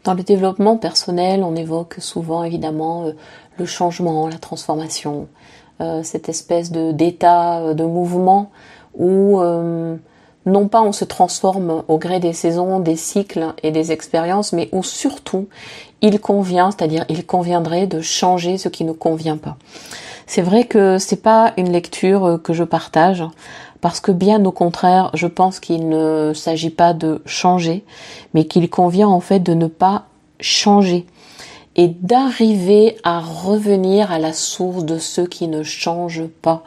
Dans le développement personnel, on évoque souvent évidemment le changement, la transformation, cette espèce d'état, de mouvement où non pas on se transforme au gré des saisons, des cycles et des expériences, mais où surtout il convient, c'est-à-dire il conviendrait de changer ce qui ne convient pas. C'est vrai que c'est pas une lecture que je partage, parce que bien au contraire, je pense qu'il ne s'agit pas de changer, mais qu'il convient en fait de ne pas changer et d'arriver à revenir à la source de ce qui ne change pas.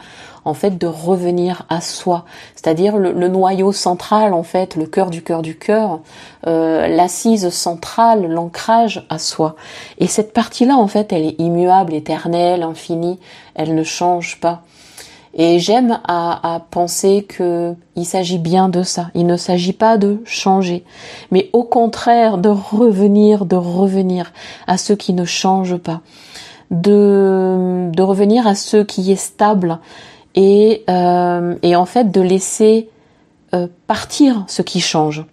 En fait, de revenir à soi, c'est-à-dire le noyau central, en fait, le cœur du cœur du cœur, l'assise centrale, l'ancrage à soi. Et cette partie-là, en fait, elle est immuable, éternelle, infinie, elle ne change pas. Et j'aime à penser que il s'agit bien de ça. Il ne s'agit pas de changer, mais au contraire de revenir à ce qui ne change pas, de revenir à ce qui est stable et en fait de laisser partir ce qui change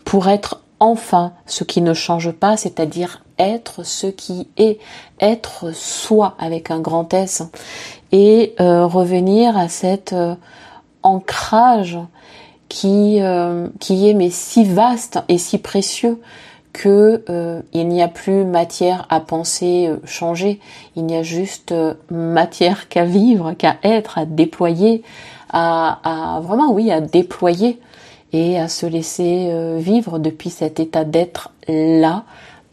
pour être enfin ce qui ne change pas, c'est-à-dire être ce qui est, être soi avec un grand S, et revenir à cet ancrage qui est mais si vaste et si précieux que il n'y a plus matière à penser changer, il n'y a juste matière qu'à vivre, qu'à être, à déployer, à vraiment oui, à déployer et à se laisser vivre depuis cet état d'être là,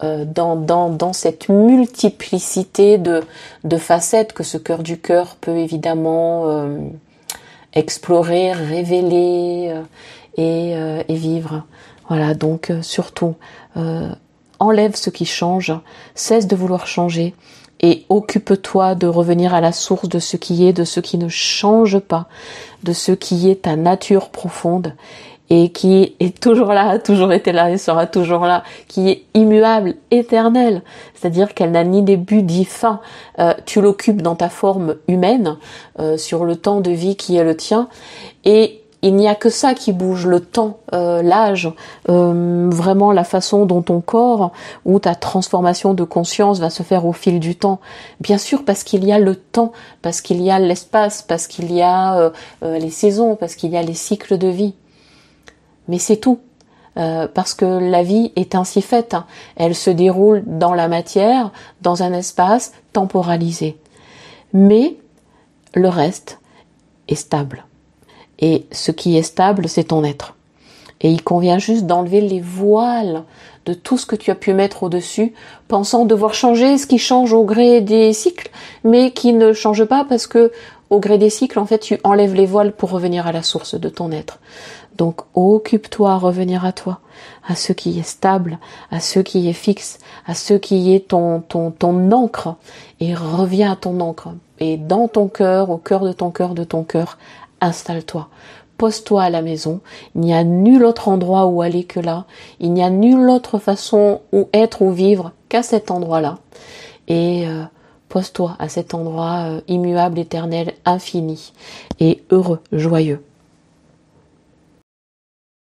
dans cette multiplicité de facettes que ce cœur du cœur peut évidemment explorer, révéler et vivre. Voilà, donc surtout, enlève ce qui change, cesse de vouloir changer et occupe-toi de revenir à la source de ce qui est, de ce qui ne change pas, de ce qui est ta nature profonde et qui est toujours là, a toujours été là et sera toujours là, qui est immuable, éternelle, c'est-à-dire qu'elle n'a ni début ni fin. Tu l'occupes dans ta forme humaine, sur le temps de vie qui est le tien, et il n'y a que ça qui bouge, le temps, l'âge, vraiment la façon dont ton corps ou ta transformation de conscience va se faire au fil du temps. Bien sûr, parce qu'il y a le temps, parce qu'il y a l'espace, parce qu'il y a les saisons, parce qu'il y a les cycles de vie. Mais c'est tout, parce que la vie est ainsi faite. Elle se déroule dans la matière, dans un espace temporalisé. Mais le reste est stable. Et ce qui est stable, c'est ton être. Et il convient juste d'enlever les voiles de tout ce que tu as pu mettre au-dessus, pensant devoir changer ce qui change au gré des cycles, mais qui ne change pas parce que au gré des cycles, en fait, tu enlèves les voiles pour revenir à la source de ton être. Donc, occupe-toi à revenir à toi, à ce qui est stable, à ce qui est fixe, à ce qui est ton encre, et reviens à ton encre. Et dans ton cœur, au cœur de ton cœur, installe-toi. Pose-toi à la maison. Il n'y a nul autre endroit où aller que là. Il n'y a nulle autre façon où être ou vivre qu'à cet endroit-là. Et pose-toi à cet endroit immuable, éternel, infini et heureux, joyeux.